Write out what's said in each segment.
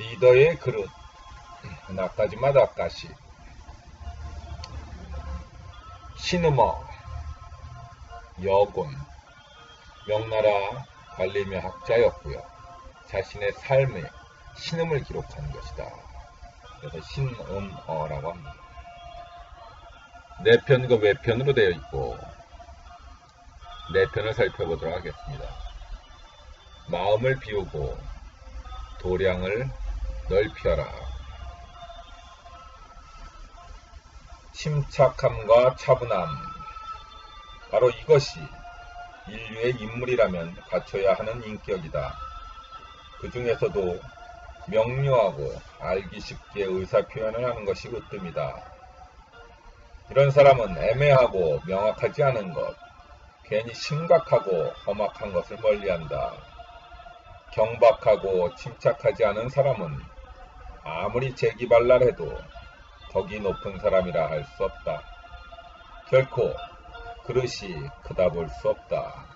리더의 그릇, 나까지마 다까시. 시느머, 여군, 명나라 관리며 학자였고요. 자신의 삶의 신음을 기록한 것이다. 그래서 신음어라고 합니다. 내편과 외편으로 되어 있고, 내편을 살펴보도록 하겠습니다. 마음을 비우고 도량을 넓혀라. 침착함과 차분함, 바로 이것이 인류의 인물이라면 갖춰야 하는 인격이다. 그 중에서도 명료하고 알기 쉽게 의사표현을 하는 것이 으뜸이다. 이런 사람은 애매하고 명확하지 않은 것, 괜히 심각하고 험악한 것을 멀리한다. 경박하고 침착하지 않은 사람은 아무리 재기발랄해도 덕이 높은 사람이라 할 수 없다. 결코 그릇이 크다 볼 수 없다.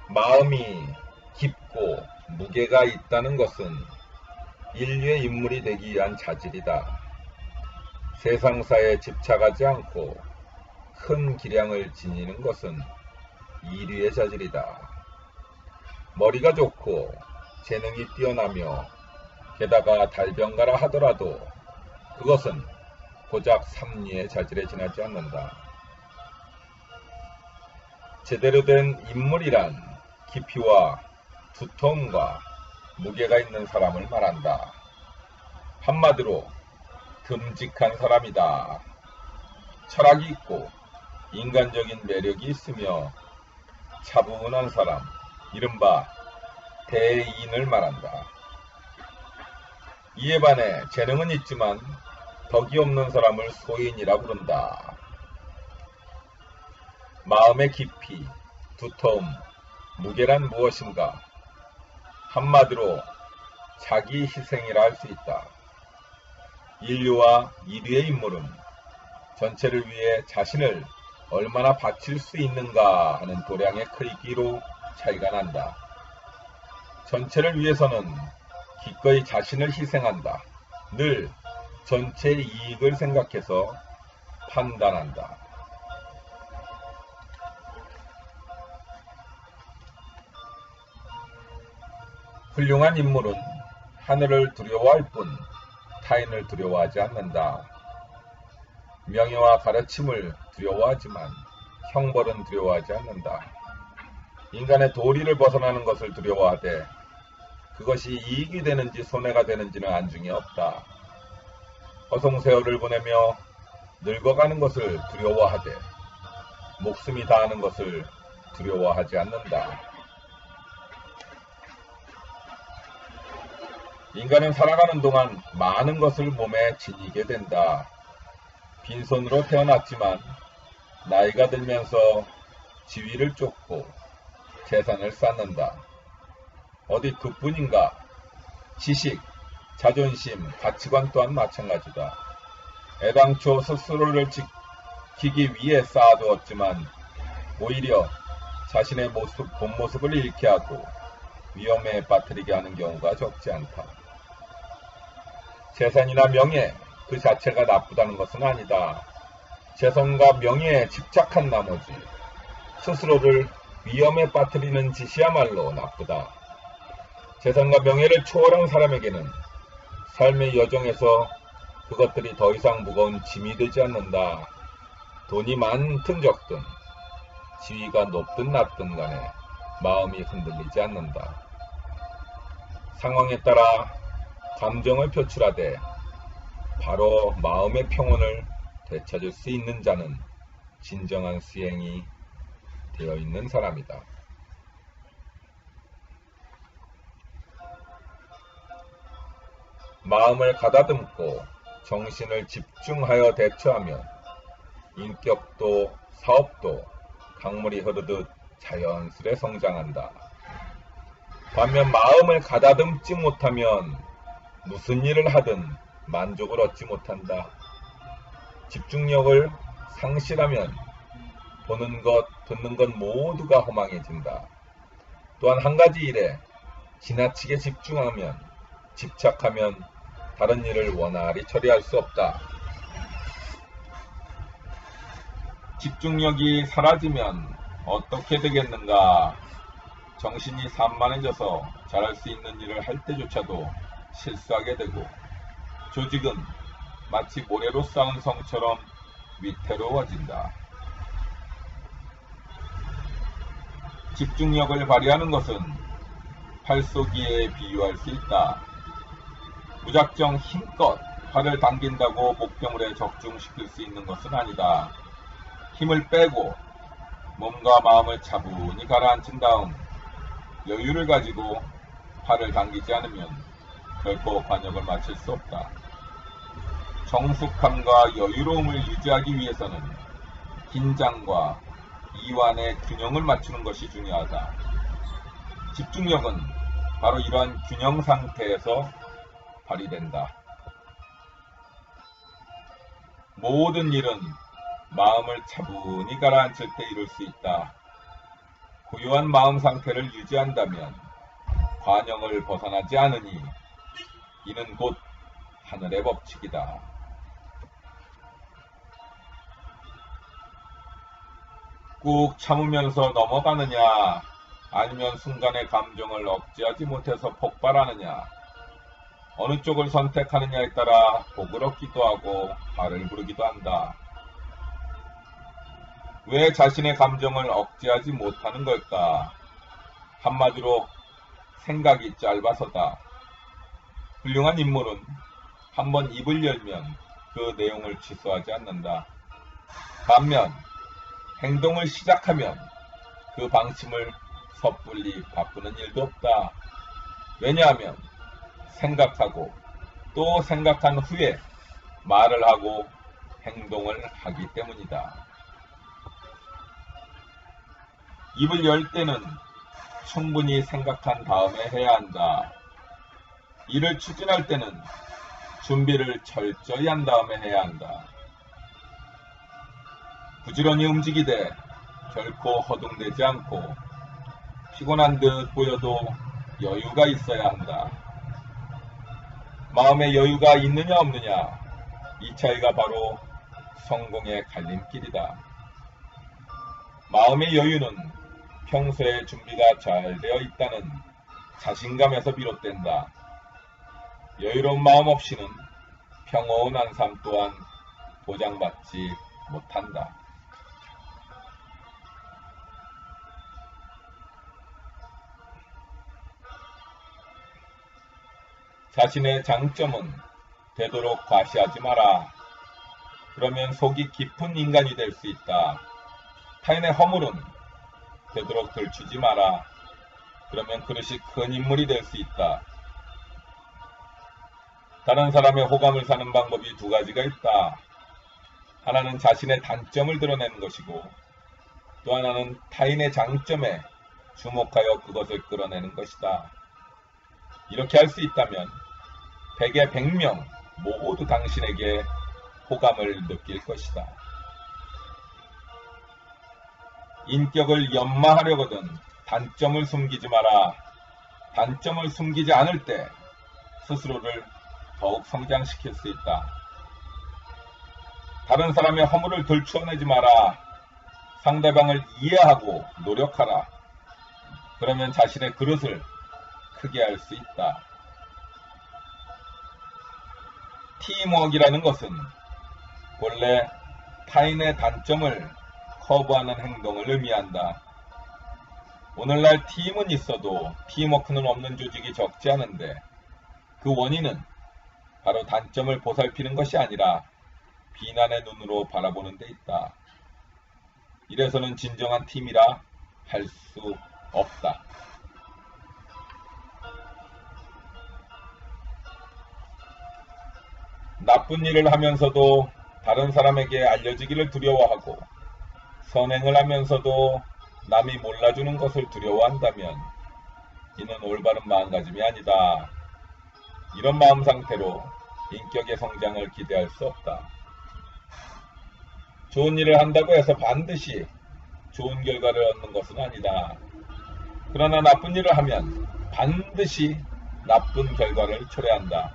마음이 깊고 무게가 있다는 것은 인류의 인물이 되기 위한 자질이다. 세상사에 집착하지 않고 큰 기량을 지니는 것은 이류의 자질이다. 머리가 좋고 재능이 뛰어나며 게다가 달병가라 하더라도 그것은 고작 삼류의 자질에 지나지 않는다. 제대로 된 인물이란 깊이와 두터움과 무게가 있는 사람을 말한다. 한마디로 듬직한 사람이다. 철학이 있고 인간적인 매력이 있으며 차분한 사람, 이른바 대인을 말한다. 이에 반해 재능은 있지만 덕이 없는 사람을 소인이라 부른다. 마음의 깊이, 두터움, 무게란 무엇인가? 한마디로 자기 희생이라 할 수 있다. 인류와 이류의 인물은 전체를 위해 자신을 얼마나 바칠 수 있는가 하는 도량의 크기로 차이가 난다. 전체를 위해서는 기꺼이 자신을 희생한다. 늘 전체 이익을 생각해서 판단한다. 훌륭한 인물은 하늘을 두려워할 뿐 타인을 두려워하지 않는다. 명예와 가르침을 두려워하지만 형벌은 두려워하지 않는다. 인간의 도리를 벗어나는 것을 두려워하되 그것이 이익이 되는지 손해가 되는지는 안중에 없다. 허송세월을 보내며 늙어가는 것을 두려워하되 목숨이 다하는 것을 두려워하지 않는다. 인간은 살아가는 동안 많은 것을 몸에 지니게 된다. 빈손으로 태어났지만 나이가 들면서 지위를 쫓고 재산을 쌓는다. 어디 그뿐인가? 지식, 자존심, 가치관 또한 마찬가지다. 애당초 스스로를 지키기 위해 쌓아두었지만 오히려 자신의 본 모습을 잃게 하고 위험에 빠뜨리게 하는 경우가 적지 않다. 재산이나 명예 그 자체가 나쁘다는 것은 아니다. 재산과 명예에 집착한 나머지 스스로를 위험에 빠뜨리는 짓이야말로 나쁘다. 재산과 명예를 초월한 사람에게는 삶의 여정에서 그것들이 더 이상 무거운 짐이 되지 않는다. 돈이 많든 적든 지위가 높든 낮든 간에 마음이 흔들리지 않는다. 상황에 따라 감정을 표출하되 바로 마음의 평온을 되찾을 수 있는 자는 진정한 수행이 되어 있는 사람이다. 마음을 가다듬고 정신을 집중하여 대처하면 인격도 사업도 강물이 흐르듯 자연스레 성장한다. 반면 마음을 가다듬지 못하면 무슨 일을 하든 만족을 얻지 못한다. 집중력을 상실하면 보는 것, 듣는 것 모두가 허망해진다. 또한 한 가지 일에 지나치게 집착하면 다른 일을 원활히 처리할 수 없다. 집중력이 사라지면 어떻게 되겠는가? 정신이 산만해져서 잘할 수 있는 일을 할 때조차도 실수하게 되고, 조직은 마치 모래로 쌓은 성처럼 위태로워진다. 집중력을 발휘하는 것은 팔쏘기에 비유할 수 있다. 무작정 힘껏 팔을 당긴다고 목표물에 적중시킬 수 있는 것은 아니다. 힘을 빼고 몸과 마음을 차분히 가라앉힌 다음 여유를 가지고 팔을 당기지 않으면 결코 관역을 마칠 수 없다. 정숙함과 여유로움을 유지하기 위해서는 긴장과 이완의 균형을 맞추는 것이 중요하다. 집중력은 바로 이러한 균형 상태에서 발휘된다. 모든 일은 마음을 차분히 가라앉힐 때 이룰 수 있다. 고요한 마음 상태를 유지한다면 관영을 벗어나지 않으니 이는 곧 하늘의 법칙이다. 꾹 참으면서 넘어가느냐, 아니면 순간의 감정을 억제하지 못해서 폭발하느냐, 어느 쪽을 선택하느냐에 따라 복을 얻기도 하고 화를 부르기도 한다. 왜 자신의 감정을 억제하지 못하는 걸까? 한마디로 생각이 짧아서다. 훌륭한 인물은 한번 입을 열면 그 내용을 취소하지 않는다. 반면 행동을 시작하면 그 방침을 섣불리 바꾸는 일도 없다. 왜냐하면 생각하고 또 생각한 후에 말을 하고 행동을 하기 때문이다. 입을 열 때는 충분히 생각한 다음에 해야 한다. 일을 추진할 때는 준비를 철저히 한 다음에 해야 한다. 부지런히 움직이되 결코 허둥대지 않고 피곤한 듯 보여도 여유가 있어야 한다. 마음의 여유가 있느냐 없느냐, 이 차이가 바로 성공의 갈림길이다. 마음의 여유는 평소에 준비가 잘 되어 있다는 자신감에서 비롯된다. 여유로운 마음 없이는 평온한 삶 또한 보장받지 못한다. 자신의 장점은 되도록 과시하지 마라. 그러면 속이 깊은 인간이 될 수 있다. 타인의 허물은 되도록 들추지 마라. 그러면 그릇이 큰 인물이 될 수 있다. 다른 사람의 호감을 사는 방법이 두 가지가 있다. 하나는 자신의 단점을 드러내는 것이고, 또 하나는 타인의 장점에 주목하여 그것을 끌어내는 것이다. 이렇게 할 수 있다면 100에 100명 모두 당신에게 호감을 느낄 것이다. 인격을 연마하려거든 단점을 숨기지 마라. 단점을 숨기지 않을 때 스스로를 더욱 성장시킬 수 있다. 다른 사람의 허물을 들추어내지 마라. 상대방을 이해하고 노력하라. 그러면 자신의 그릇을 크게 할 수 있다. 팀워크라는 것은 본래 타인의 단점을 커버하는 행동을 의미한다. 오늘날 팀은 있어도 팀워크는 없는 조직이 적지 않은데, 그 원인은 바로 단점을 보살피는 것이 아니라 비난의 눈으로 바라보는 데 있다. 이래서는 진정한 팀이라 할 수 없다. 나쁜 일을 하면서도 다른 사람에게 알려지기를 두려워하고, 선행을 하면서도 남이 몰라주는 것을 두려워한다면 이는 올바른 마음가짐이 아니다. 이런 마음 상태로 인격의 성장을 기대할 수 없다. 좋은 일을 한다고 해서 반드시 좋은 결과를 얻는 것은 아니다. 그러나 나쁜 일을 하면 반드시 나쁜 결과를 초래한다.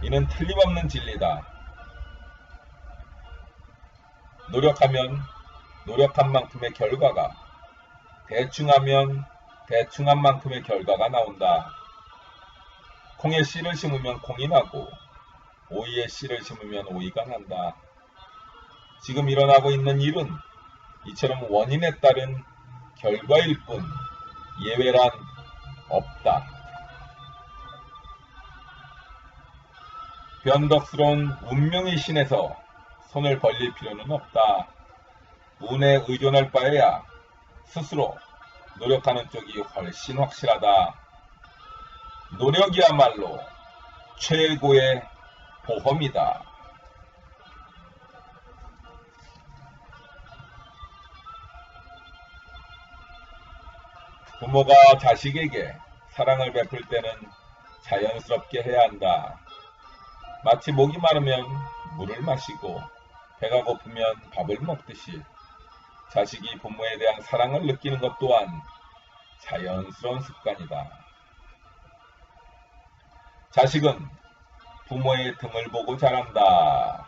이는 틀림없는 진리다. 노력하면 노력한 만큼의 결과가, 대충하면 대충한 만큼의 결과가 나온다. 콩에 씨를 심으면 콩이 나고 오이에 씨를 심으면 오이가 난다. 지금 일어나고 있는 일은 이처럼 원인에 따른 결과일 뿐 예외란 없다. 변덕스러운 운명의 신에서 손을 벌릴 필요는 없다. 운에 의존할 바에야 스스로 노력하는 쪽이 훨씬 확실하다. 노력이야말로 최고의 보험이다. 부모가 자식에게 사랑을 베풀 때는 자연스럽게 해야 한다. 마치 목이 마르면 물을 마시고 배가 고프면 밥을 먹듯이 자식이 부모에 대한 사랑을 느끼는 것 또한 자연스러운 습관이다. 자식은 부모의 등을 보고 자란다.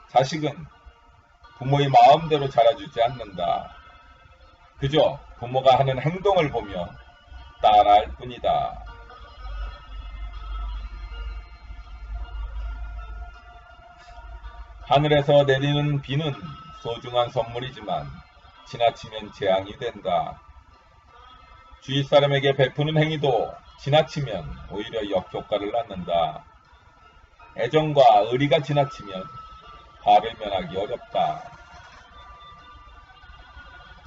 자식은 부모의 마음대로 자라주지 않는다. 그저 부모가 하는 행동을 보며 따라할 뿐이다. 하늘에서 내리는 비는 소중한 선물이지만 지나치면 재앙이 된다. 주위 사람에게 베푸는 행위도 지나치면 오히려 역효과를 낳는다. 애정과 의리가 지나치면 화를 면하기 어렵다.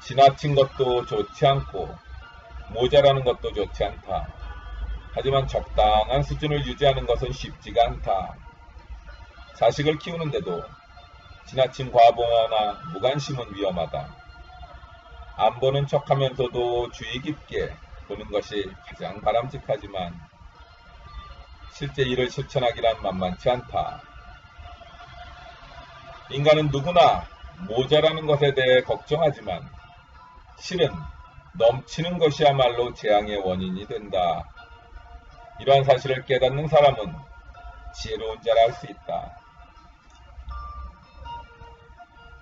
지나친 것도 좋지 않고 모자라는 것도 좋지 않다. 하지만 적당한 수준을 유지하는 것은 쉽지가 않다. 자식을 키우는데도 지나친 과보나 무관심은 위험하다. 안 보는 척하면서도 주의 깊게 보는 것이 가장 바람직하지만 실제 이를 실천하기란 만만치 않다. 인간은 누구나 모자라는 것에 대해 걱정하지만 실은 넘치는 것이야말로 재앙의 원인이 된다. 이러한 사실을 깨닫는 사람은 지혜로운 자라 할 수 있다.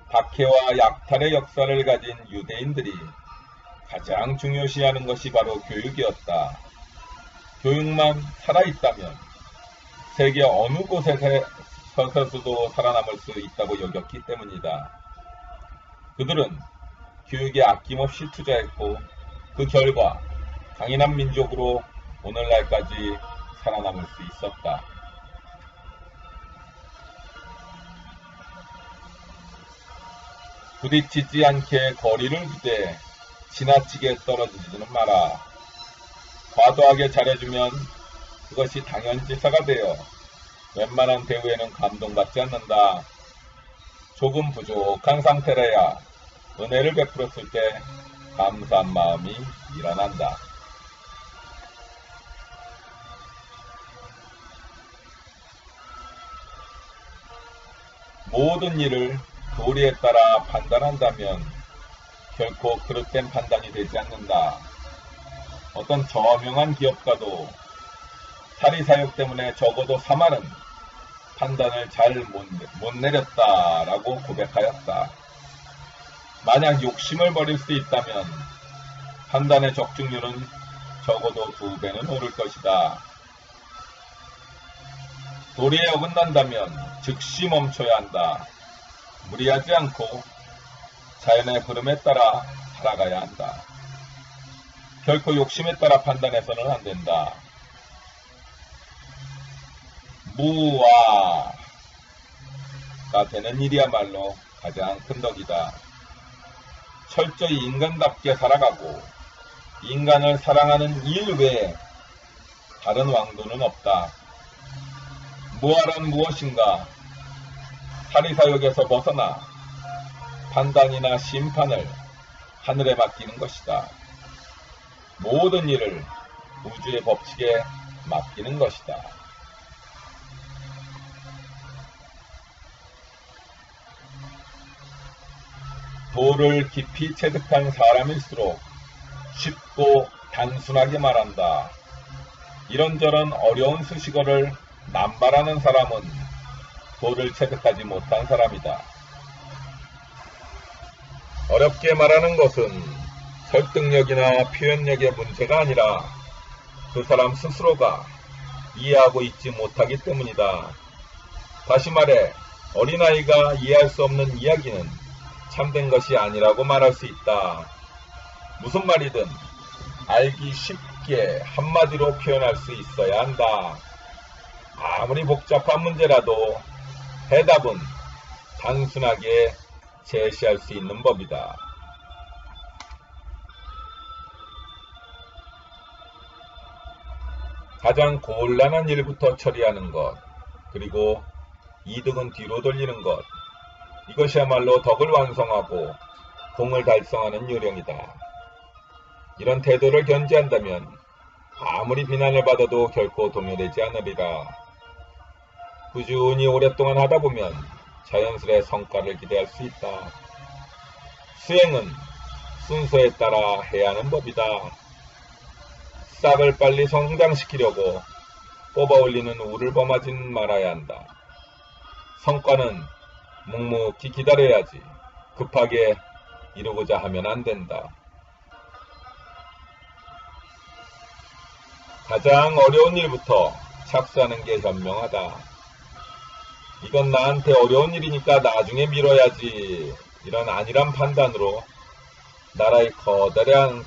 박해와 약탈의 역사를 가진 유대인들이 가장 중요시하는 것이 바로 교육이었다. 교육만 살아있다면 세계 어느 곳에서도 살아남을 수 있다고 여겼기 때문이다. 그들은 교육에 아낌없이 투자했고 그 결과 강인한 민족으로 오늘날까지 살아남을 수 있었다. 부딪히지 않게 거리를 두되 지나치게 떨어지지는 마라. 과도하게 잘해주면 그것이 당연지사가 되어 웬만한 대우에는 감동받지 않는다. 조금 부족한 상태라야 은혜를 베풀었을 때 감사한 마음이 일어난다. 모든 일을 도리에 따라 판단한다면 결코 그릇된 판단이 되지 않는다. 어떤 저명한 기업가도 사리사욕 때문에 적어도 3알은 판단을 잘 못 내렸다라고 고백하였다. 만약 욕심을 버릴 수 있다면 판단의 적중률은 적어도 2배는 오를 것이다. 도리에 어긋난다면 즉시 멈춰야 한다. 무리하지 않고 자연의 흐름에 따라 살아가야 한다. 결코 욕심에 따라 판단해서는 안 된다. 무와가 되는 일이야말로 가장 큰 덕이다. 철저히 인간답게 살아가고 인간을 사랑하는 일 외에 다른 왕도는 없다. 무아란 무엇인가? 사리사욕에서 벗어나 판단이나 심판을 하늘에 맡기는 것이다. 모든 일을 우주의 법칙에 맡기는 것이다. 도를 깊이 체득한 사람일수록 쉽고 단순하게 말한다. 이런저런 어려운 수식어를 남발하는 사람은 도를 체득하지 못한 사람이다. 어렵게 말하는 것은 설득력이나 표현력의 문제가 아니라 그 사람 스스로가 이해하고 있지 못하기 때문이다. 다시 말해 어린아이가 이해할 수 없는 이야기는 참된 것이 아니라고 말할 수 있다. 무슨 말이든 알기 쉽게 한마디로 표현할 수 있어야 한다. 아무리 복잡한 문제라도 해답은 단순하게 제시할 수 있는 법이다. 가장 곤란한 일부터 처리하는 것, 그리고 이득은 뒤로 돌리는 것, 이것이야말로 덕을 완성하고 공을 달성하는 요령이다. 이런 태도를 견지한다면 아무리 비난을 받아도 결코 동요되지 않으리라. 꾸준히 오랫동안 하다보면 자연스레 성과를 기대할 수 있다. 수행은 순서에 따라 해야 하는 법이다. 싹을 빨리 성장시키려고 뽑아올리는 우를 범하진 말아야 한다. 성과는 묵묵히 기다려야지 급하게 이루고자 하면 안 된다. 가장 어려운 일부터 착수하는 게 현명하다. 이건 나한테 어려운 일이니까 나중에 미뤄야지. 이런 안일한 판단으로 나라의 거대한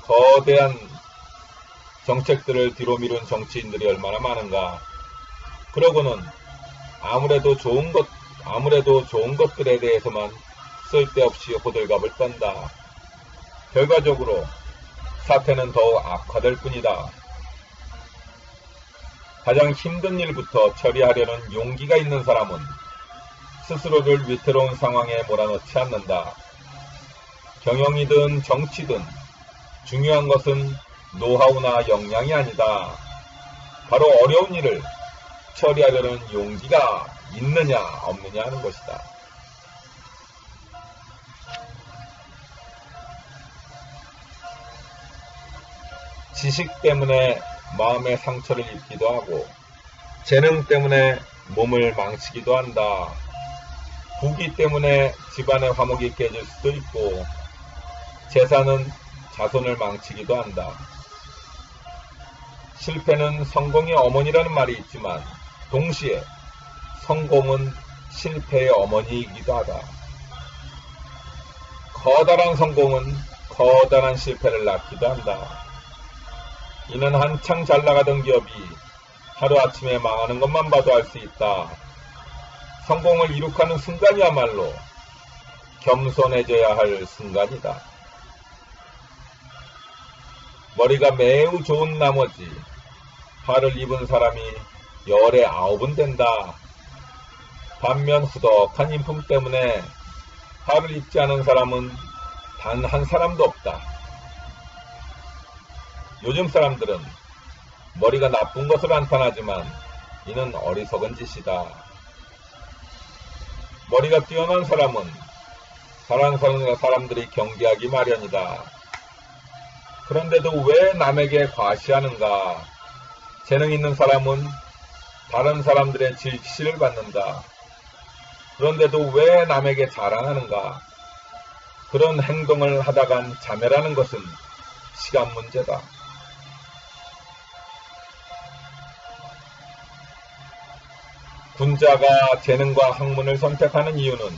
정책들을 뒤로 미룬 정치인들이 얼마나 많은가. 그러고는 아무래도 좋은 것들에 대해서만 쓸데없이 호들갑을 떤다. 결과적으로 사태는 더욱 악화될 뿐이다. 가장 힘든 일부터 처리하려는 용기가 있는 사람은 스스로를 위태로운 상황에 몰아넣지 않는다. 경영이든 정치든 중요한 것은 노하우나 역량이 아니다. 바로 어려운 일을 처리하려는 용기가 있느냐 없느냐 하는 것이다. 지식 때문에 마음의 상처를 입기도 하고 재능 때문에 몸을 망치기도 한다. 부귀 때문에 집안의 화목이 깨질 수도 있고 재산은 자손을 망치기도 한다. 실패는 성공의 어머니라는 말이 있지만 동시에 성공은 실패의 어머니이기도 하다. 커다란 성공은 커다란 실패를 낳기도 한다. 이는 한창 잘 나가던 기업이 하루아침에 망하는 것만 봐도 알 수 있다. 성공을 이룩하는 순간이야말로 겸손해져야 할 순간이다. 머리가 매우 좋은 나머지 화를 입은 사람이 열에 9은 된다. 반면 후덕한 인품 때문에 화를 입지 않은 사람은 단 한 사람도 없다. 요즘 사람들은 머리가 나쁜 것으로 한탄하지만 이는 어리석은 짓이다. 머리가 뛰어난 사람은 다른 사람들이 경계하기 마련이다. 그런데도 왜 남에게 과시하는가? 재능 있는 사람은 다른 사람들의 질시를 받는다. 그런데도 왜 남에게 자랑하는가? 그런 행동을 하다간 자멸하는 것은 시간 문제다. 군자가 재능과 학문을 선택하는 이유는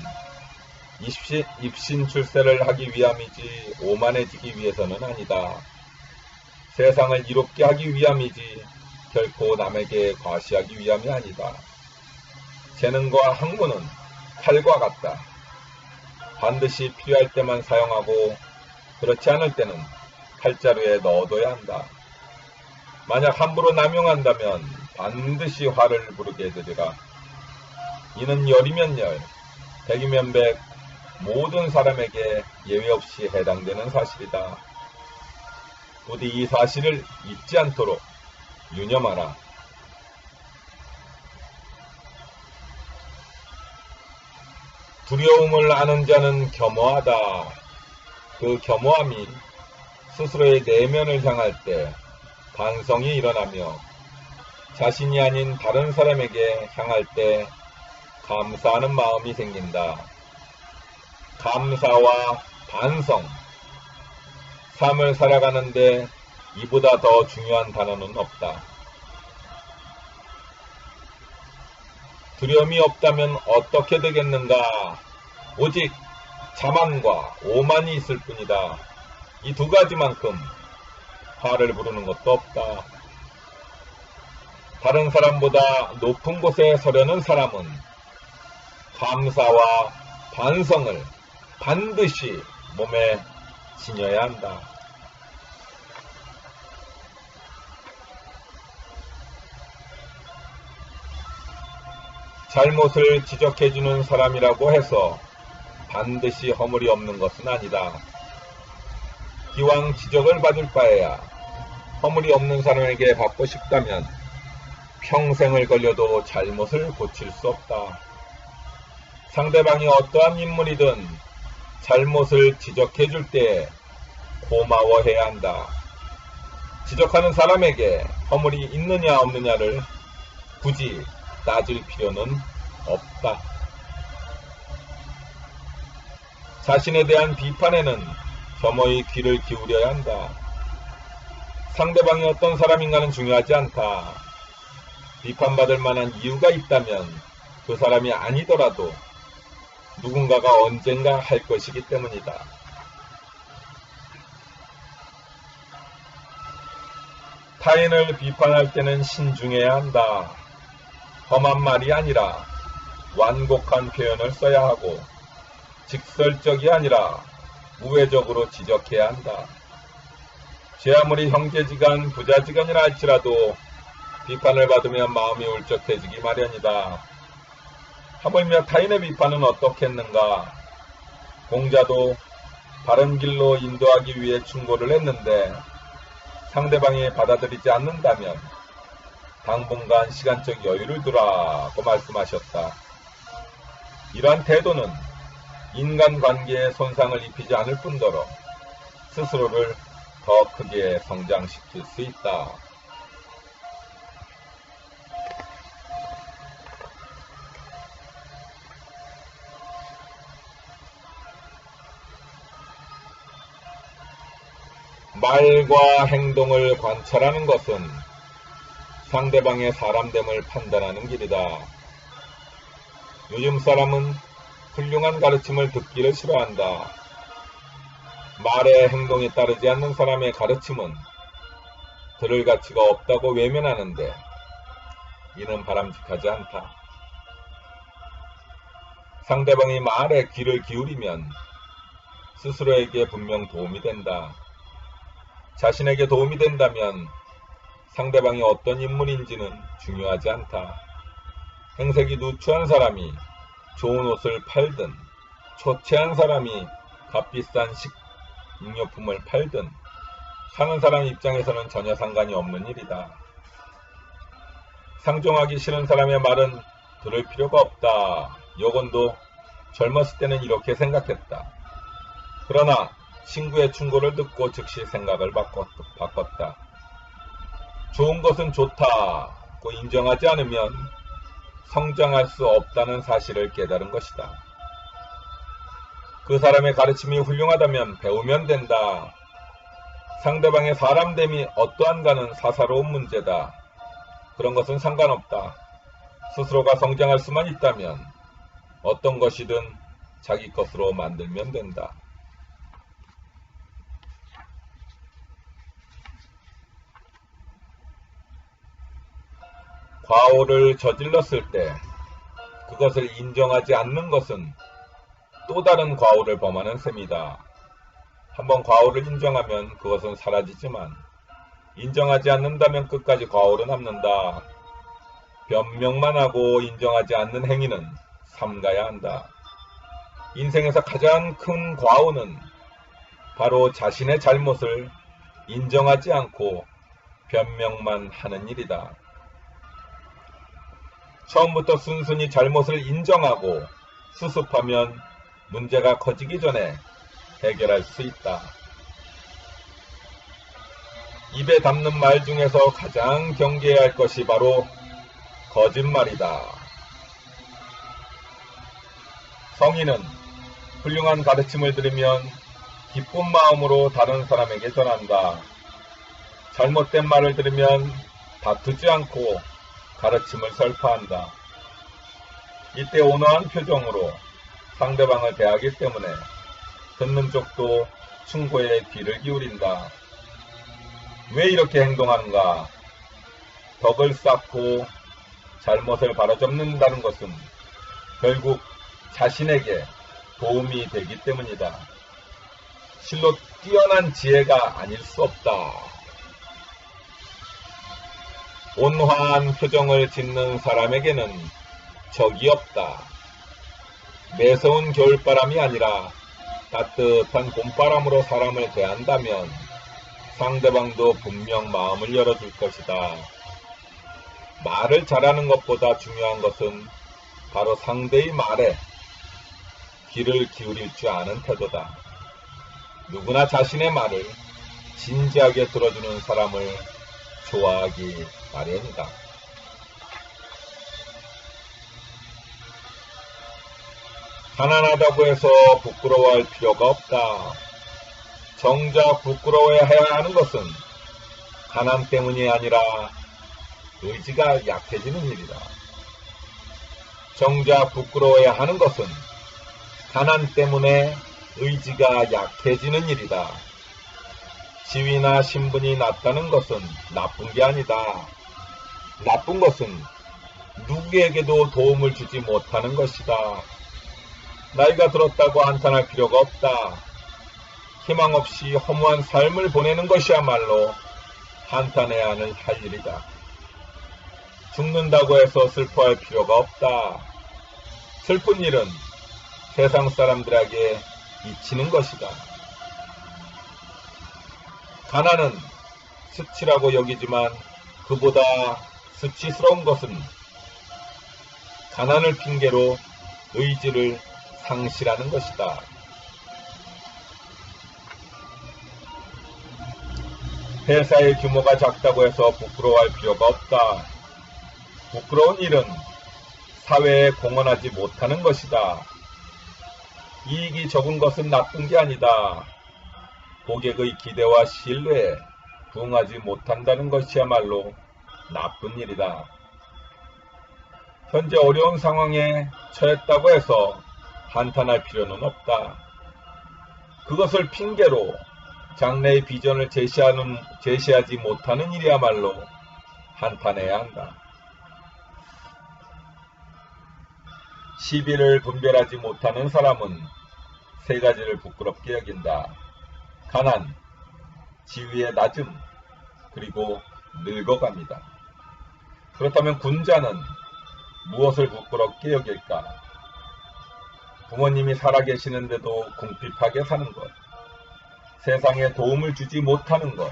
입신 출세를 하기 위함이지 오만해지기 위해서는 아니다. 세상을 이롭게 하기 위함이지 결코 남에게 과시하기 위함이 아니다. 재능과 학문은 칼과 같다. 반드시 필요할 때만 사용하고 그렇지 않을 때는 칼자루에 넣어둬야 한다. 만약 함부로 남용한다면 반드시 화를 부르게 되리라. 이는 열이면 열, 백이면 백, 모든 사람에게 예외 없이 해당되는 사실이다. 부디 이 사실을 잊지 않도록 유념하라. 두려움을 아는 자는 겸허하다. 그 겸허함이 스스로의 내면을 향할 때 반성이 일어나며 자신이 아닌 다른 사람에게 향할 때 감사하는 마음이 생긴다. 감사와 반성. 삶을 살아가는데 이보다 더 중요한 단어는 없다. 두려움이 없다면 어떻게 되겠는가? 오직 자만과 오만이 있을 뿐이다. 이 두 가지만큼 화를 부르는 것도 없다. 다른 사람보다 높은 곳에 서려는 사람은 감사와 반성을 반드시 몸에 지녀야 한다. 잘못을 지적해주는 사람이라고 해서 반드시 허물이 없는 것은 아니다. 기왕 지적을 받을 바에야 허물이 없는 사람에게 받고 싶다면 평생을 걸려도 잘못을 고칠 수 없다. 상대방이 어떠한 인물이든 잘못을 지적해줄 때 고마워해야 한다. 지적하는 사람에게 허물이 있느냐 없느냐를 굳이 따질 필요는 없다. 자신에 대한 비판에는 겸허히 귀를 기울여야 한다. 상대방이 어떤 사람인가는 중요하지 않다. 비판받을 만한 이유가 있다면 그 사람이 아니더라도 누군가가 언젠가 할 것이기 때문이다. 타인을 비판할 때는 신중해야 한다. 험한 말이 아니라 완곡한 표현을 써야 하고 직설적이 아니라 우회적으로 지적해야 한다. 제 아무리 형제지간 부자지간이라 할지라도 비판을 받으면 마음이 울적해지기 마련이다. 하물며 타인의 비판은 어떻겠는가? 공자도 바른 길로 인도하기 위해 충고를 했는데 상대방이 받아들이지 않는다면 당분간 시간적 여유를 두라고 말씀하셨다. 이러한 태도는 인간관계에 손상을 입히지 않을 뿐더러 스스로를 더 크게 성장시킬 수 있다. 말과 행동을 관찰하는 것은 상대방의 사람됨을 판단하는 길이다. 요즘 사람은 훌륭한 가르침을 듣기를 싫어한다. 말에 행동에 따르지 않는 사람의 가르침은 들을 가치가 없다고 외면하는데 이는 바람직하지 않다. 상대방이 말에 귀를 기울이면 스스로에게 분명 도움이 된다. 자신에게 도움이 된다면 상대방이 어떤 인물인지는 중요하지 않다. 행색이 누추한 사람이 좋은 옷을 팔든 초췌한 사람이 값비싼 식료품을 팔든 사는 사람 입장에서는 전혀 상관이 없는 일이다. 상종하기 싫은 사람의 말은 들을 필요가 없다. 요건도 젊었을 때는 이렇게 생각했다. 그러나 친구의 충고를 듣고 즉시 생각을 바꿨다. 좋은 것은 좋다고 인정하지 않으면 성장할 수 없다는 사실을 깨달은 것이다. 그 사람의 가르침이 훌륭하다면 배우면 된다. 상대방의 사람됨이 어떠한가는 사사로운 문제다. 그런 것은 상관없다. 스스로가 성장할 수만 있다면 어떤 것이든 자기 것으로 만들면 된다. 과오를 저질렀을 때 그것을 인정하지 않는 것은 또 다른 과오를 범하는 셈이다. 한번 과오를 인정하면 그것은 사라지지만 인정하지 않는다면 끝까지 과오로 남는다. 변명만 하고 인정하지 않는 행위는 삼가야 한다. 인생에서 가장 큰 과오는 바로 자신의 잘못을 인정하지 않고 변명만 하는 일이다. 처음부터 순순히 잘못을 인정하고 수습하면 문제가 커지기 전에 해결할 수 있다. 입에 담는 말 중에서 가장 경계해야 할 것이 바로 거짓말이다. 성인은 훌륭한 가르침을 들으면 기쁜 마음으로 다른 사람에게 전한다. 잘못된 말을 들으면 다투지 않고 가르침을 설파한다. 이때 온화한 표정으로 상대방을 대하기 때문에 듣는 쪽도 충고에 귀를 기울인다. 왜 이렇게 행동하는가? 덕을 쌓고 잘못을 바로잡는다는 것은 결국 자신에게 도움이 되기 때문이다. 실로 뛰어난 지혜가 아닐 수 없다. 온화한 표정을 짓는 사람에게는 적이 없다. 매서운 겨울바람이 아니라 따뜻한 봄바람으로 사람을 대한다면 상대방도 분명 마음을 열어줄 것이다. 말을 잘하는 것보다 중요한 것은 바로 상대의 말에 귀를 기울일 줄 아는 태도다. 누구나 자신의 말을 진지하게 들어주는 사람을 좋아하기 마련이다. 가난하다고 해서 부끄러워할 필요가 없다. 정작 부끄러워해야 하는 것은 가난 때문이 아니라 의지가 약해지는 일이다. 정작 부끄러워해야 하는 것은 가난 때문에 의지가 약해지는 일이다. 지위나 신분이 낮다는 것은 나쁜 게 아니다. 나쁜 것은 누구에게도 도움을 주지 못하는 것이다. 나이가 들었다고 한탄할 필요가 없다. 희망 없이 허무한 삶을 보내는 것이야말로 한탄해야 할 일이다. 죽는다고 해서 슬퍼할 필요가 없다. 슬픈 일은 세상 사람들에게 미치는 것이다. 가난은 수치라고 여기지만 그보다 수치스러운 것은 가난을 핑계로 의지를 상실하는 것이다. 회사의 규모가 작다고 해서 부끄러워할 필요가 없다. 부끄러운 일은 사회에 공헌하지 못하는 것이다. 이익이 적은 것은 나쁜 게 아니다. 고객의 기대와 신뢰에 부응하지 못한다는 것이야말로 나쁜 일이다. 현재 어려운 상황에 처했다고 해서 한탄할 필요는 없다. 그것을 핑계로 장래의 비전을 제시하지 못하는 일이야말로 한탄해야 한다. 시비를 분별하지 못하는 사람은 세 가지를 부끄럽게 여긴다. 가난, 지위의 낮음, 그리고 늙어갑니다. 그렇다면 군자는 무엇을 부끄럽게 여길까? 부모님이 살아계시는데도 궁핍하게 사는 것, 세상에 도움을 주지 못하는 것,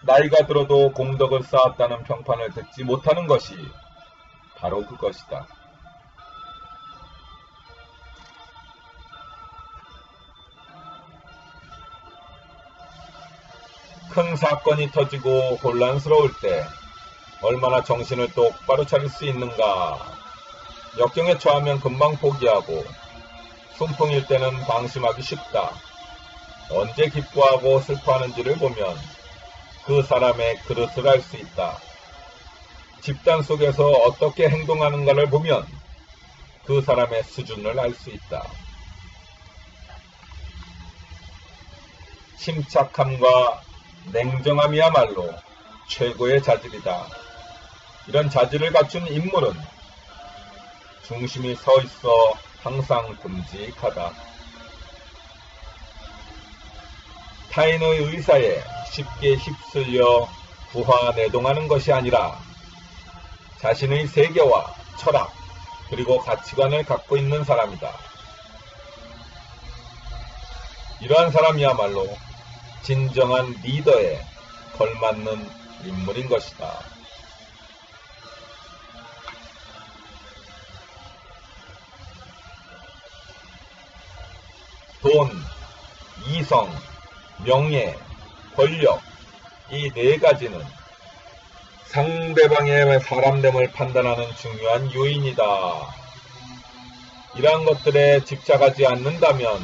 나이가 들어도 공덕을 쌓았다는 평판을 듣지 못하는 것이 바로 그것이다. 큰 사건이 터지고 혼란스러울 때 얼마나 정신을 똑바로 차릴 수 있는가. 역경에 처하면 금방 포기하고 순풍일 때는 방심하기 쉽다. 언제 기뻐하고 슬퍼하는지를 보면 그 사람의 그릇을 알 수 있다. 집단 속에서 어떻게 행동하는가를 보면 그 사람의 수준을 알 수 있다. 침착함과 냉정함이야말로 최고의 자질이다. 이런 자질을 갖춘 인물은 중심이 서 있어 항상 듬직하다. 타인의 의사에 쉽게 휩쓸려 부하내동하는 것이 아니라 자신의 세계와 철학 그리고 가치관을 갖고 있는 사람이다. 이러한 사람이야말로 진정한 리더에 걸맞는 인물인 것이다. 돈, 이성, 명예, 권력, 이 네 가지는 상대방의 사람됨을 판단하는 중요한 요인이다. 이러한 것들에 집착하지 않는다면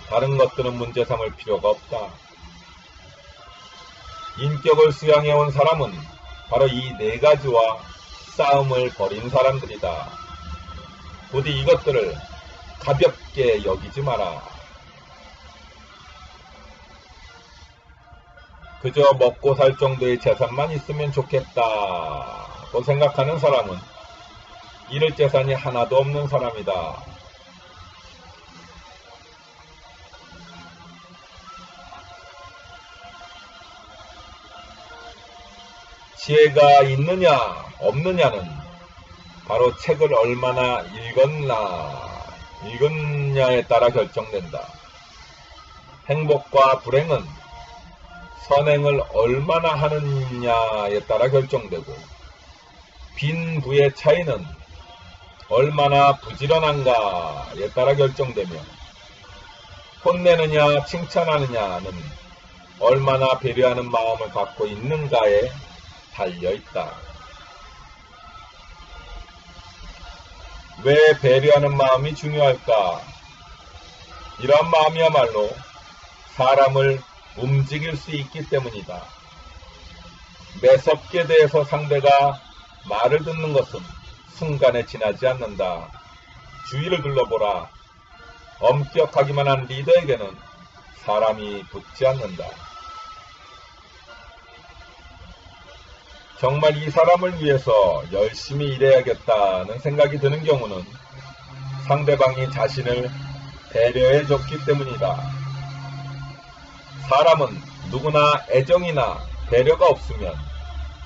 다른 것들은 문제 삼을 필요가 없다. 인격을 수양해온 사람은 바로 이 네 가지와 싸움을 벌인 사람들이다. 부디 이것들을 가볍게 여기지 마라. 그저 먹고 살 정도의 재산만 있으면 좋겠다고 생각하는 사람은 잃을 재산이 하나도 없는 사람이다. 지혜가 있느냐 없느냐는 바로 책을 얼마나 읽었냐에 따라 결정된다. 행복과 불행은 선행을 얼마나 하느냐에 따라 결정되고, 빈 부의 차이는 얼마나 부지런한가에 따라 결정되며, 혼내느냐 칭찬하느냐는 얼마나 배려하는 마음을 갖고 있는가에 달려있다. 왜 배려하는 마음이 중요할까? 이러한 마음이야말로 사람을 움직일 수 있기 때문이다. 매섭게 대해서 상대가 말을 듣는 것은 순간에 지나지 않는다. 주위를 둘러보라. 엄격하기만 한 리더에게는 사람이 붙지 않는다. 정말 이 사람을 위해서 열심히 일해야겠다는 생각이 드는 경우는 상대방이 자신을 배려해 줬기 때문이다. 사람은 누구나 애정이나 배려가 없으면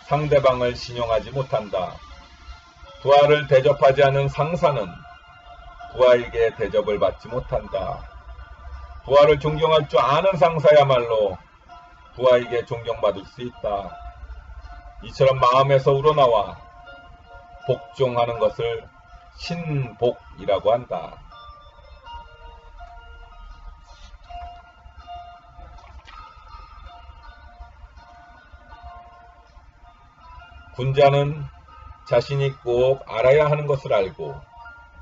상대방을 신용하지 못한다. 부하를 대접하지 않은 상사는 부하에게 대접을 받지 못한다. 부하를 존경할 줄 아는 상사야말로 부하에게 존경받을 수 있다. 이처럼 마음에서 우러나와 복종하는 것을 신복이라고 한다. 군자는 자신이 꼭 알아야 하는 것을 알고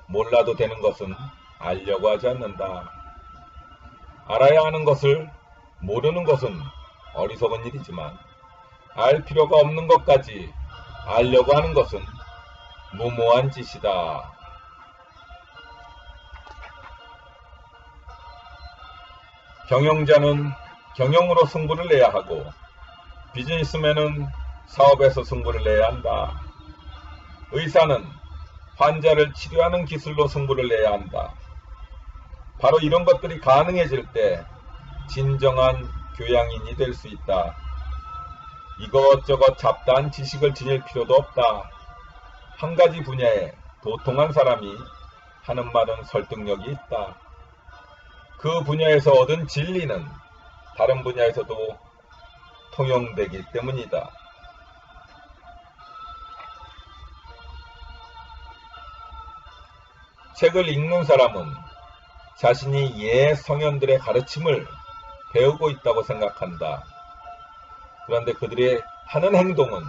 몰라도 되는 것은 알려고 하지 않는다. 알아야 하는 것을 모르는 것은 어리석은 일이지만 알 필요가 없는 것까지 알려고 하는 것은 무모한 짓이다. 경영자는 경영으로 승부를 내야 하고, 비즈니스맨은 사업에서 승부를 내야 한다. 의사는 환자를 치료하는 기술로 승부를 내야 한다. 바로 이런 것들이 가능해질 때 진정한 교양인이 될 수 있다. 이것저것 잡다한 지식을 지닐 필요도 없다. 한 가지 분야에 도통한 사람이 하는 말은 설득력이 있다. 그 분야에서 얻은 진리는 다른 분야에서도 통용되기 때문이다. 책을 읽는 사람은 자신이 옛 성현들의 가르침을 배우고 있다고 생각한다. 그런데 그들이 하는 행동은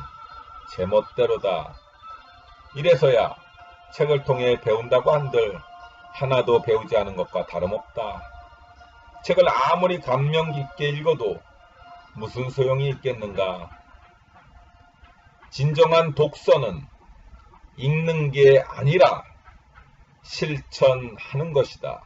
제멋대로다. 이래서야 책을 통해 배운다고 한들 하나도 배우지 않은 것과 다름없다. 책을 아무리 감명 깊게 읽어도 무슨 소용이 있겠는가. 진정한 독서는 읽는 게 아니라 실천하는 것이다.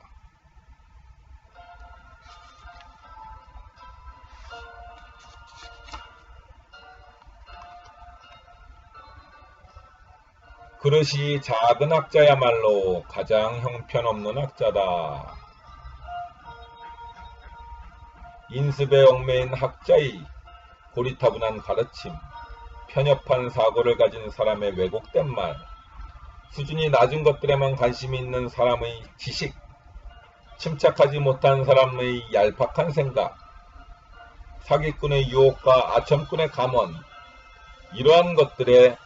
그릇이 작은 학자야말로 가장 형편없는 학자다. 인습에 얽매인 학자의 고리타분한 가르침, 편협한 사고를 가진 사람의 왜곡된 말, 수준이 낮은 것들에만 관심이 있는 사람의 지식, 침착하지 못한 사람의 얄팍한 생각, 사기꾼의 유혹과 아첨꾼의 감언, 이러한 것들에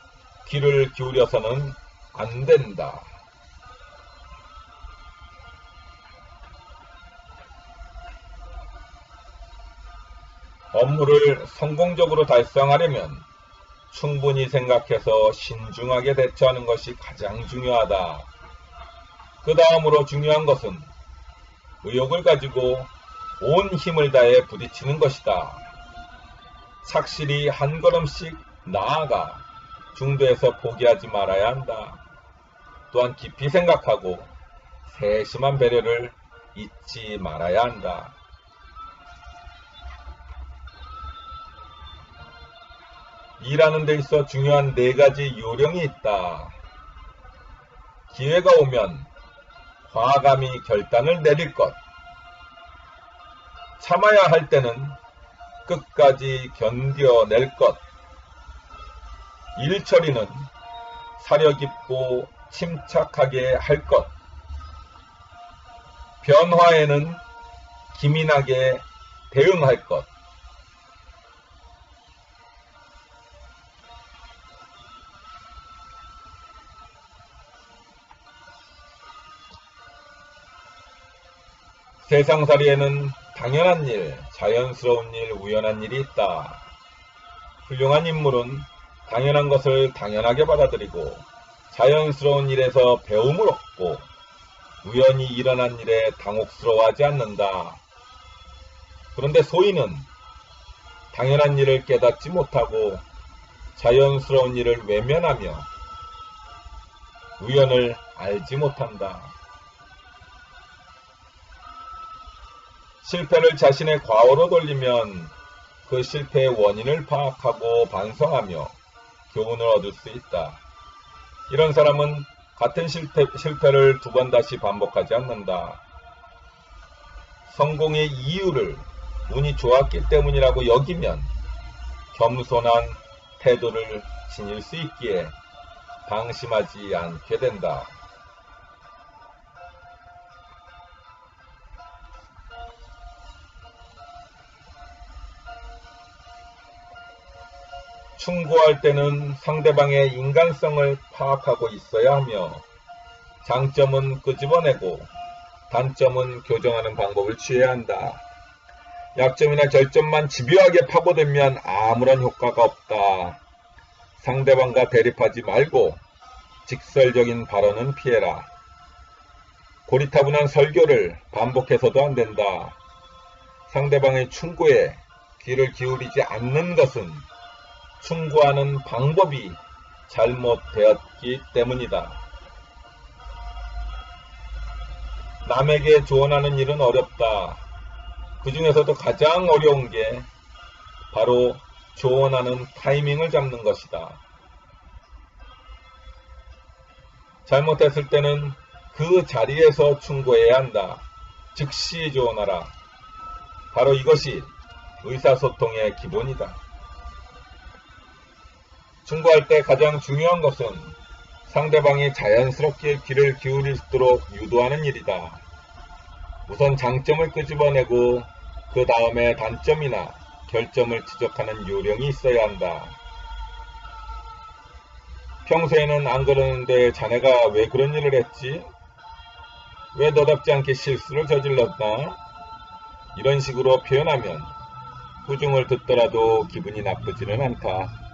귀를 기울여서는 안 된다. 업무를 성공적으로 달성하려면 충분히 생각해서 신중하게 대처하는 것이 가장 중요하다. 그 다음으로 중요한 것은 의욕을 가지고 온 힘을 다해 부딪히는 것이다. 착실히 한 걸음씩 나아가 중도에서 포기하지 말아야 한다. 또한 깊이 생각하고 세심한 배려를 잊지 말아야 한다. 일하는 데 있어 중요한 4가지 요령이 있다. 기회가 오면 과감히 결단을 내릴 것. 참아야 할 때는 끝까지 견뎌낼 것. 일 처리는 사려 깊고 침착하게 할 것. 변화에는 기민하게 대응할 것. 세상살이에는 당연한 일, 자연스러운 일, 우연한 일이 있다. 훌륭한 인물은 당연한 것을 당연하게 받아들이고 자연스러운 일에서 배움을 얻고 우연히 일어난 일에 당혹스러워하지 않는다. 그런데 소인은 당연한 일을 깨닫지 못하고 자연스러운 일을 외면하며 우연을 알지 못한다. 실패를 자신의 과오로 돌리면 그 실패의 원인을 파악하고 반성하며 교훈을 얻을 수 있다. 이런 사람은 같은 실패를 2번 다시 반복하지 않는다. 성공의 이유를 운이 좋았기 때문이라고 여기면 겸손한 태도를 지닐 수 있기에 방심하지 않게 된다. 충고할 때는 상대방의 인간성을 파악하고 있어야 하며 장점은 끄집어내고 단점은 교정하는 방법을 취해야 한다. 약점이나 결점만 집요하게 파고들면 아무런 효과가 없다. 상대방과 대립하지 말고 직설적인 발언은 피해라. 고리타분한 설교를 반복해서도 안 된다. 상대방의 충고에 귀를 기울이지 않는 것은 충고하는 방법이 잘못되었기 때문이다. 남에게 조언하는 일은 어렵다. 그 중에서도 가장 어려운 게 바로 조언하는 타이밍을 잡는 것이다. 잘못했을 때는 그 자리에서 충고해야 한다. 즉시 조언하라. 바로 이것이 의사소통의 기본이다. 충고할 때 가장 중요한 것은 상대방이 자연스럽게 귀를 기울일 수 있도록 유도하는 일이다. 우선 장점을 끄집어내고 그 다음에 단점이나 결점을 지적하는 요령이 있어야 한다. 평소에는 안 그러는데 자네가 왜 그런 일을 했지? 왜 너답지 않게 실수를 저질렀나? 이런 식으로 표현하면 후중을 듣더라도 기분이 나쁘지는 않다.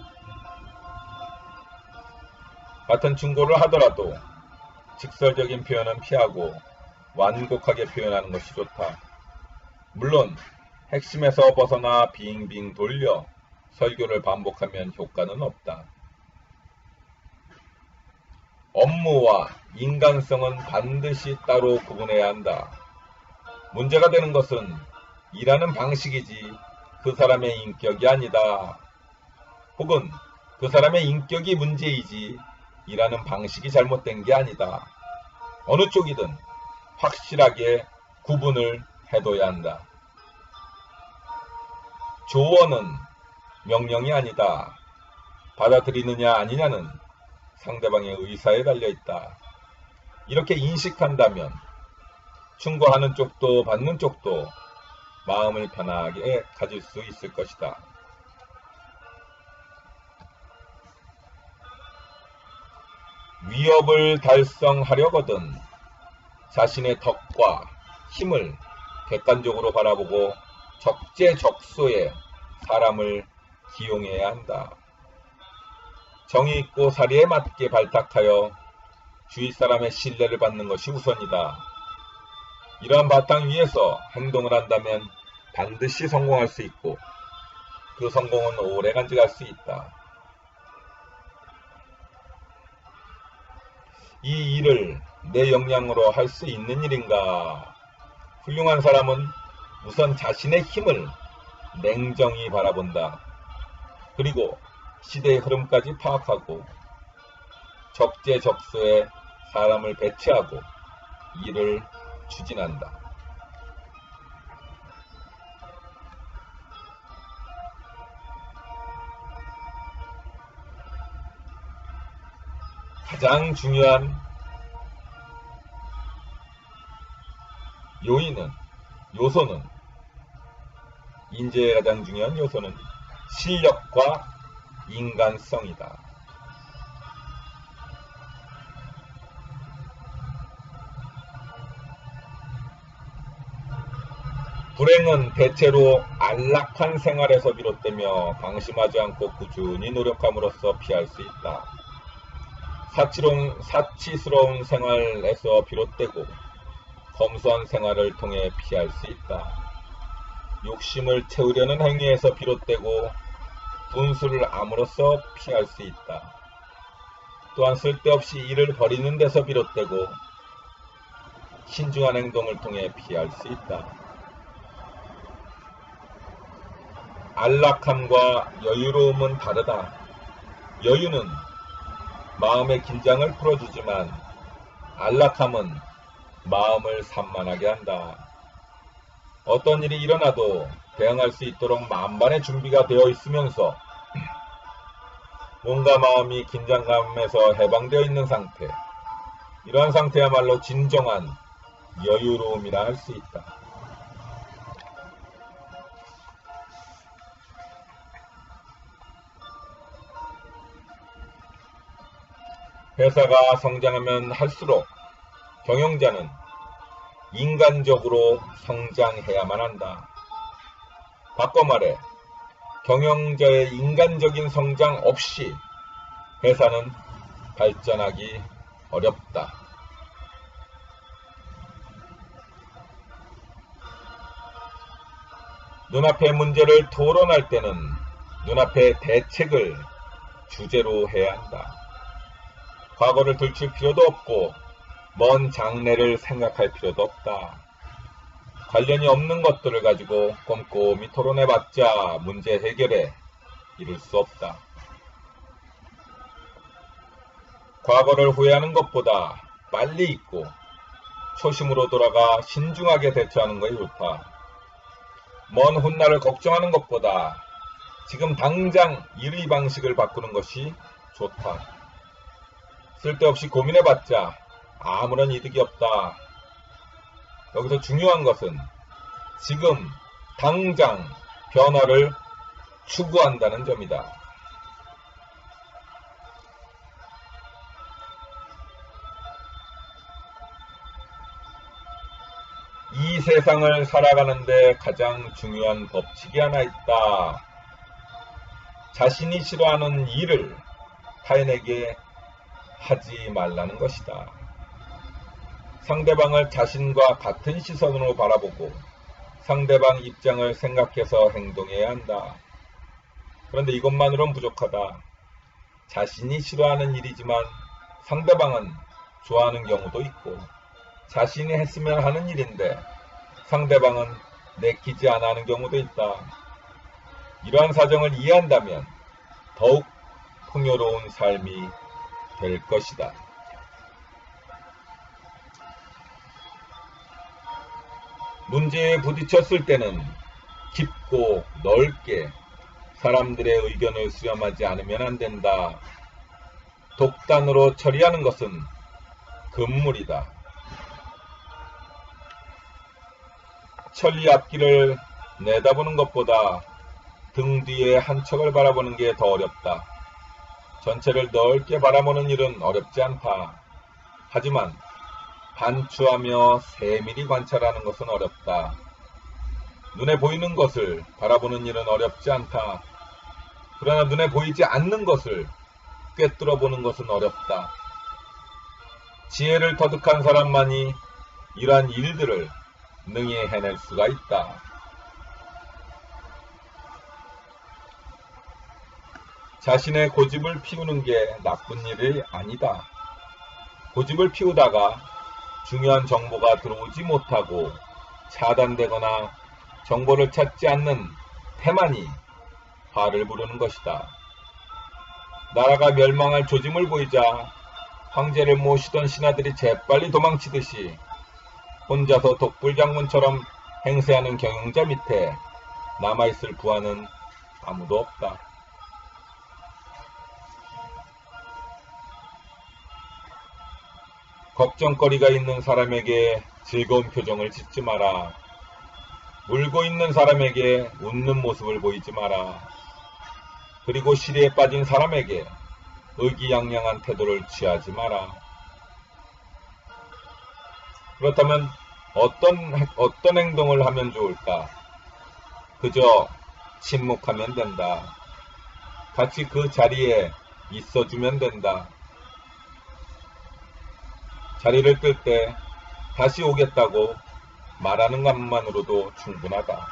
같은 충고를 하더라도 직설적인 표현은 피하고 완곡하게 표현하는 것이 좋다. 물론 핵심에서 벗어나 빙빙 돌려 설교를 반복하면 효과는 없다. 업무와 인간성은 반드시 따로 구분해야 한다. 문제가 되는 것은 일하는 방식이지 그 사람의 인격이 아니다. 혹은 그 사람의 인격이 문제이지 일하는 방식이 잘못된 게 아니다. 어느 쪽이든 확실하게 구분을 해둬야 한다. 조언은 명령이 아니다. 받아들이느냐 아니냐는 상대방의 의사에 달려있다. 이렇게 인식한다면 충고하는 쪽도 받는 쪽도 마음을 편하게 가질 수 있을 것이다. 위협을 달성하려거든 자신의 덕과 힘을 객관적으로 바라보고 적재적소에 사람을 기용해야 한다. 정의 있고 사리에 맞게 발탁하여 주위 사람의 신뢰를 받는 것이 우선이다. 이러한 바탕 위에서 행동을 한다면 반드시 성공할 수 있고 그 성공은 오래 간직할 수 있다. 이 일을 내 역량으로 할 수 있는 일인가? 훌륭한 사람은 우선 자신의 힘을 냉정히 바라본다. 그리고 시대의 흐름까지 파악하고 적재적소에 사람을 배치하고 일을 추진한다. 가장 중요한 요소는 인재의 가장 중요한 요소는 실력과 인간성이다. 불행은 대체로 안락한 생활에서 비롯되며 방심하지 않고 꾸준히 노력함으로써 피할 수 있다. 사치스러운 생활에서 비롯되고 검소한 생활을 통해 피할 수 있다. 욕심을 채우려는 행위에서 비롯되고 분수를 암으로써 피할 수 있다. 또한 쓸데없이 일을 벌이는 데서 비롯되고 신중한 행동을 통해 피할 수 있다. 안락함과 여유로움은 다르다. 여유는 마음의 긴장을 풀어주지만 안락함은 마음을 산만하게 한다. 어떤 일이 일어나도 대응할 수 있도록 만반의 준비가 되어 있으면서 몸과 마음이 긴장감에서 해방되어 있는 상태, 이러한 상태야말로 진정한 여유로움이라 할 수 있다. 회사가 성장하면 할수록 경영자는 인간적으로 성장해야만 한다. 바꿔 말해 경영자의 인간적인 성장 없이 회사는 발전하기 어렵다. 눈앞의 문제를 토론할 때는 눈앞의 대책을 주제로 해야 한다. 과거를 들출 필요도 없고 먼 장래를 생각할 필요도 없다. 관련이 없는 것들을 가지고 꼼꼼히 토론해봤자 문제 해결에 이를 수 없다. 과거를 후회하는 것보다 빨리 잊고 초심으로 돌아가 신중하게 대처하는 것이 좋다. 먼 훗날을 걱정하는 것보다 지금 당장 일의 방식을 바꾸는 것이 좋다. 쓸데없이 고민해봤자 아무런 이득이 없다. 여기서 중요한 것은 지금 당장 변화를 추구한다는 점이다. 이 세상을 살아가는데 가장 중요한 법칙이 하나 있다. 자신이 싫어하는 일을 타인에게 하지 말라는 것이다. 상대방을 자신과 같은 시선으로 바라보고 상대방 입장을 생각해서 행동해야 한다. 그런데 이것만으로는 부족하다. 자신이 싫어하는 일이지만 상대방은 좋아하는 경우도 있고, 자신이 했으면 하는 일인데 상대방은 내키지 않아 하는 경우도 있다. 이러한 사정을 이해한다면 더욱 풍요로운 삶이 될 것이다. 문제에 부딪혔을 때는 깊고 넓게 사람들의 의견을 수렴하지 않으면 안 된다. 독단으로 처리하는 것은 금물이다. 천리 앞길을 내다보는 것보다 등 뒤에 한 척을 바라보는 게 더 어렵다. 전체를 넓게 바라보는 일은 어렵지 않다. 하지만 반추하며 세밀히 관찰하는 것은 어렵다. 눈에 보이는 것을 바라보는 일은 어렵지 않다. 그러나 눈에 보이지 않는 것을 꿰뚫어 보는 것은 어렵다. 지혜를 터득한 사람만이 이러한 일들을 능히 해낼 수가 있다. 자신의 고집을 피우는 게 나쁜 일이 아니다. 고집을 피우다가 중요한 정보가 들어오지 못하고 차단되거나 정보를 찾지 않는 태만이 화를 부르는 것이다. 나라가 멸망할 조짐을 보이자 황제를 모시던 신하들이 재빨리 도망치듯이 혼자서 독불장군처럼 행세하는 경영자 밑에 남아있을 부하는 아무도 없다. 걱정거리가 있는 사람에게 즐거운 표정을 짓지 마라. 울고 있는 사람에게 웃는 모습을 보이지 마라. 그리고 시리에 빠진 사람에게 의기양양한 태도를 취하지 마라. 그렇다면 어떤 행동을 하면 좋을까? 그저 침묵하면 된다. 같이 그 자리에 있어주면 된다. 자리를 뜰 때 다시 오겠다고 말하는 것만으로도 충분하다.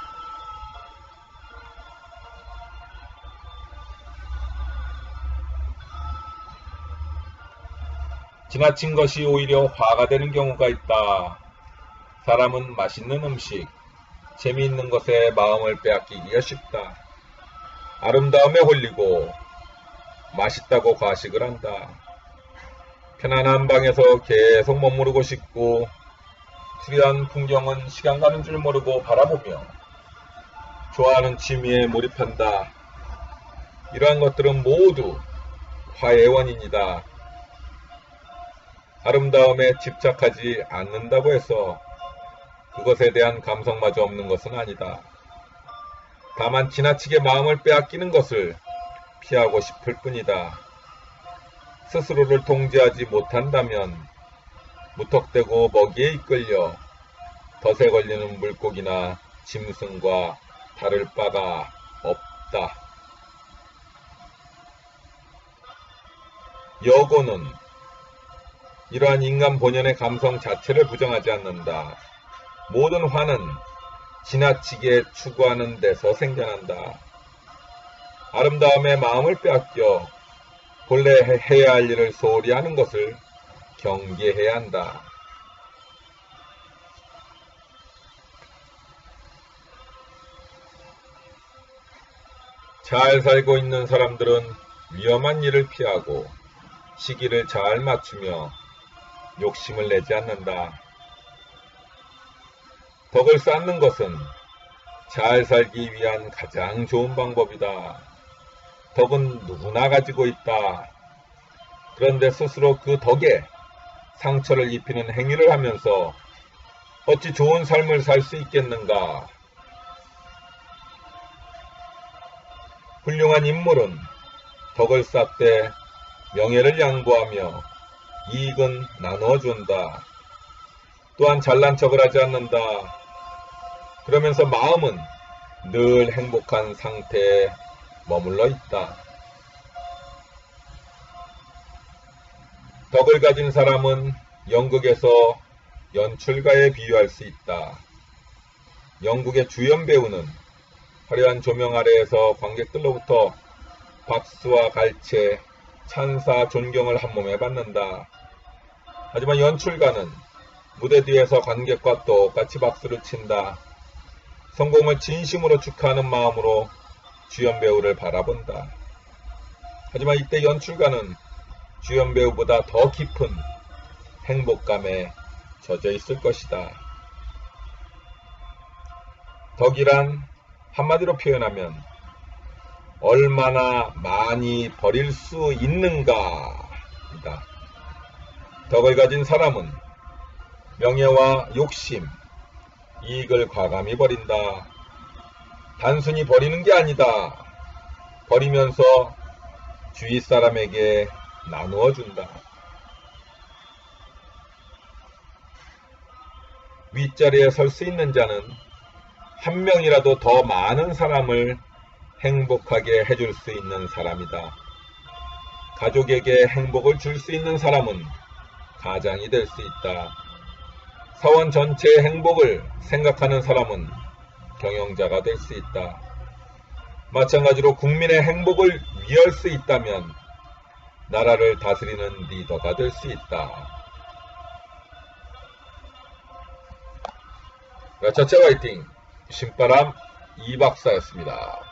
지나친 것이 오히려 화가 되는 경우가 있다. 사람은 맛있는 음식, 재미있는 것에 마음을 빼앗기기가 쉽다. 아름다움에 홀리고 맛있다고 과식을 한다. 편안한 방에서 계속 머무르고 싶고 수려한 풍경은 시간 가는 줄 모르고 바라보며 좋아하는 취미에 몰입한다. 이러한 것들은 모두 화의 원인이다. 아름다움에 집착하지 않는다고 해서 그것에 대한 감성마저 없는 것은 아니다. 다만 지나치게 마음을 빼앗기는 것을 피하고 싶을 뿐이다. 스스로를 통제하지 못한다면 무턱대고 먹이에 이끌려 덫에 걸리는 물고기나 짐승과 다를 바가 없다. 여고는 이러한 인간 본연의 감성 자체를 부정하지 않는다. 모든 화는 지나치게 추구하는 데서 생겨난다. 아름다움에 마음을 빼앗겨 본래 해야 할 일을 소홀히 하는 것을 경계해야 한다. 잘 살고 있는 사람들은 위험한 일을 피하고 시기를 잘 맞추며 욕심을 내지 않는다. 덕을 쌓는 것은 잘 살기 위한 가장 좋은 방법이다. 덕은 누구나 가지고 있다. 그런데 스스로 그 덕에 상처를 입히는 행위를 하면서 어찌 좋은 삶을 살 수 있겠는가? 훌륭한 인물은 덕을 쌓되 명예를 양보하며 이익은 나누어준다. 또한 잘난 척을 하지 않는다. 그러면서 마음은 늘 행복한 상태에 머물러 있다. 덕을 가진 사람은 연극에서 연출가에 비유할 수 있다. 영국의 주연 배우는 화려한 조명 아래에서 관객들로부터 박수와 갈채, 찬사, 존경을 한몸에 받는다. 하지만 연출가는 무대 뒤에서 관객과 똑같이 박수를 친다. 성공을 진심으로 축하하는 마음으로 주연 배우를 바라본다. 하지만 이때 연출가는 주연 배우보다 더 깊은 행복감에 젖어 있을 것이다. 덕이란 한마디로 표현하면 얼마나 많이 버릴 수 있는가이다. 덕을 가진 사람은 명예와 욕심, 이익을 과감히 버린다. 단순히 버리는 게 아니다. 버리면서 주위 사람에게 나누어 준다. 윗자리에 설 수 있는 자는 한 명이라도 더 많은 사람을 행복하게 해줄 수 있는 사람이다. 가족에게 행복을 줄 수 있는 사람은 가장이 될 수 있다. 사원 전체의 행복을 생각하는 사람은 경영자가 될 수 있다. 마찬가지로 국민의 행복을 위할 수 있다면 나라를 다스리는 리더가 될 수 있다. 자체 화이팅! 신바람 이박사였습니다.